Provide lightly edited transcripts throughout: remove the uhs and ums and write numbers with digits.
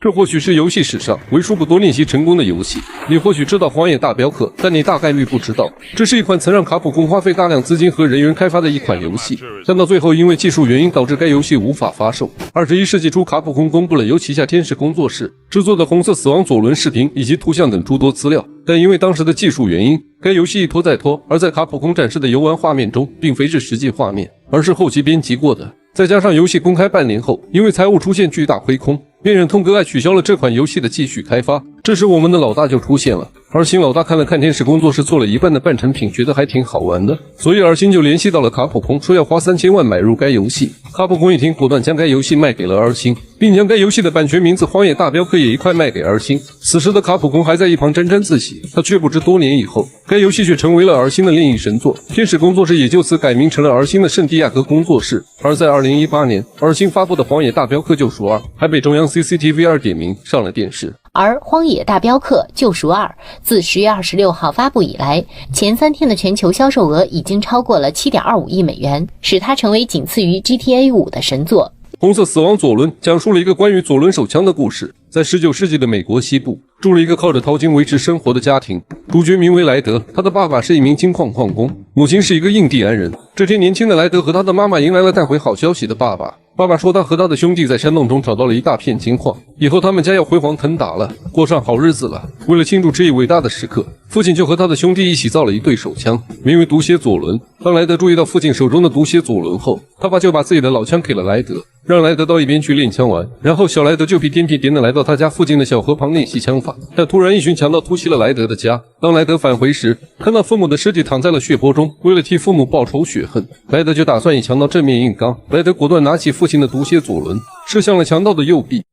这或许是游戏史上为数不多练习成功的游戏。你或许知道《荒野大镖客》，但你大概率不知道，这是一款曾让卡普空花费大量资金和人员开发的一款游戏。但到最后，因为技术原因导致该游戏无法发售。21世纪初，卡普空公布了由旗下天使工作室制作的《红色死亡左轮》视频以及图像等诸多资料，但因为当时的技术原因，该游戏一拖再拖。而在卡普空展示的游玩画面中，并非是实际画面，而是后期编辑过的。再加上游戏公开半年后，因为财务出现巨大亏空，便忍痛割爱取消了这款游戏的继续开发。这时我们的老大就出现了，而新老大看了看天使工作室做了一半的半成品，觉得还挺好玩的，所以尔星就联系到了卡普空，说要花3000万买入该游戏。卡普空一听，果断将该游戏卖给了尔星，并将该游戏的版权名字《荒野大镖客》也一块卖给尔星。此时的卡普空还在一旁沾沾自喜，他却不知多年以后，该游戏却成为了尔星的另一神作，天使工作室也就此改名成了尔星的圣地亚哥工作室。而在2018年，尔星发布的《荒野大镖客：救赎2》还被中央 CCTV2 点名上了电视。而《荒野大镖客：救赎2》自10月26号发布以来，前3天的全球销售额已经超过了7.25亿美元，使它成为仅次于 GTA 5的神作。红色死亡左轮讲述了一个关于左轮手枪的故事。在19世纪的美国西部，住了一个靠着淘金维持生活的家庭。主角名为莱德，他的爸爸是一名金矿矿工，母亲是一个印第安人。这天，年轻的莱德和他的妈妈迎来了带回好消息的爸爸。爸爸说他和他的兄弟在山洞中找到了一大片金矿，以后他们家要飞黄腾达了，过上好日子了。为了庆祝这一伟大的时刻，父亲就和他的兄弟一起造了一对手枪，名为毒血左轮。当莱德注意到父亲手中的毒血左轮后，他爸就把自己的老枪给了莱德，让莱德到一边去练枪玩。然后小莱德就屁颠屁颠地来到他家附近的小河旁练习枪法。但突然一群强盗突袭了莱德的家。当莱德返回时，看到父母的尸体躺在了血泊中。为了替父母报仇雪恨，莱德就打算与强盗正面硬刚。莱德果断拿起父亲的毒血左轮，射向了强盗的右臂，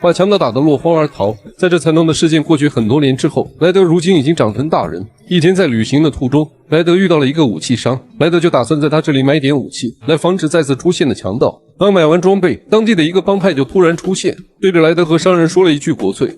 把强盗打得落荒而逃。在这惨痛的事件过去很多年之后，莱德如今已经长成大人。一天在旅行的途中，莱德遇到了一个武器商，莱德就打算在他这里买点武器，来防止再次出现的强盗。刚买完装备，当地的一个帮派就突然出现，对着莱德和商人说了一句国粹。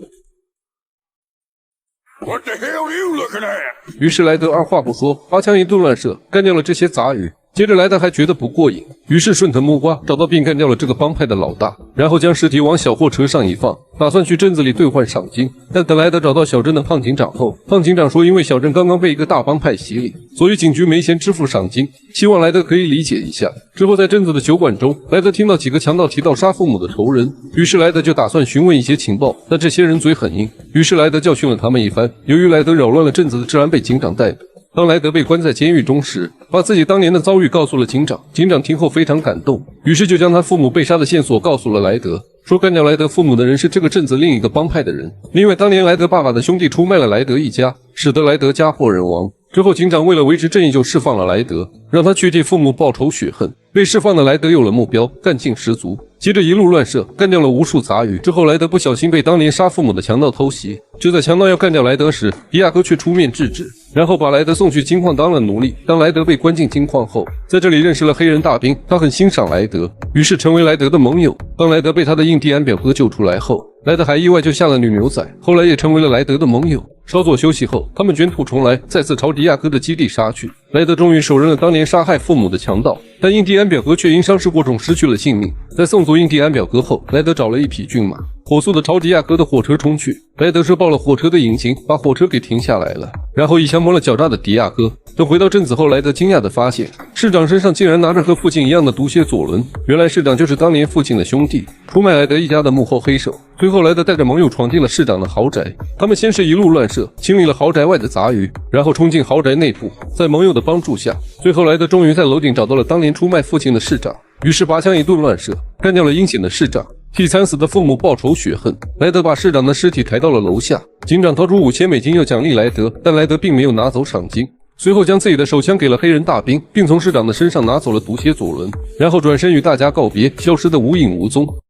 What the hell are you looking at? 于是莱德二话不说，拔枪一顿乱射，干掉了这些杂鱼。接着莱德还觉得不过瘾，于是顺藤摸瓜找到并干掉了这个帮派的老大，然后将尸体往小货车上一放，打算去镇子里兑换赏金。但等莱德找到小镇的胖警长后，胖警长说因为小镇刚刚被一个大帮派洗礼，所以警局没钱支付赏金，希望莱德可以理解一下。之后在镇子的酒馆中，莱德听到几个强盗提到杀父母的仇人，于是莱德就打算询问一些情报，但这些人嘴很硬，于是莱德教训了他们一番。由于莱德扰乱了镇子的治安，被警长逮捕。当莱德被关在监狱中时，把自己当年的遭遇告诉了警长。警长听后非常感动，于是就将他父母被杀的线索告诉了莱德，说干掉莱德父母的人是这个镇子另一个帮派的人。另外，当年莱德爸爸的兄弟出卖了莱德一家，使得莱德家破人亡。之后，警长为了维持正义，就释放了莱德，让他去替父母报仇雪恨。被释放的莱德有了目标，干劲十足，接着一路乱射，干掉了无数杂鱼。之后，莱德不小心被当年杀父母的强盗偷袭。就在强盗要干掉莱德时，迪亚哥却出面制止，然后把莱德送去金矿当了奴隶。当莱德被关进金矿后，在这里认识了黑人大兵，他很欣赏莱德，于是成为莱德的盟友。当莱德被他的印第安表哥救出来后，莱德还意外救下了女牛仔，后来也成为了莱德的盟友。稍作休息后，他们卷土重来，再次朝迪亚哥的基地杀去。莱德终于手刃了当年杀害父母的强盗，但印第安表哥却因伤势过重失去了性命。在送走印第安表哥后，莱德找了一匹骏马，火速的朝迪亚哥的火车冲去。莱德是爆了火车的引擎，把火车给停下来了，然后一枪摸了狡诈的迪亚哥。等回到镇子后，莱德惊讶地发现市长身上竟然拿着和父亲一样的毒血左轮，原来市长就是当年父亲的兄弟，出卖莱德一家的幕后黑手。最后莱德带着盟友闯进了市长的豪宅，他们先是一路乱射，清理了豪宅外的杂鱼，然后冲进豪宅内部，在盟友的帮助下，最后莱德终于在楼顶找到了当年出卖父亲的市长，于是拔枪一顿乱射，干掉了阴险的市长，替惨死的父母报仇雪恨。莱德把市长的尸体抬到了楼下，警长掏出5000美金要奖励莱德，但莱德并没有拿走赏金，随后将自己的手枪给了黑人大兵，并从市长的身上拿走了毒血左轮，然后转身与大家告别，消失得无影无踪。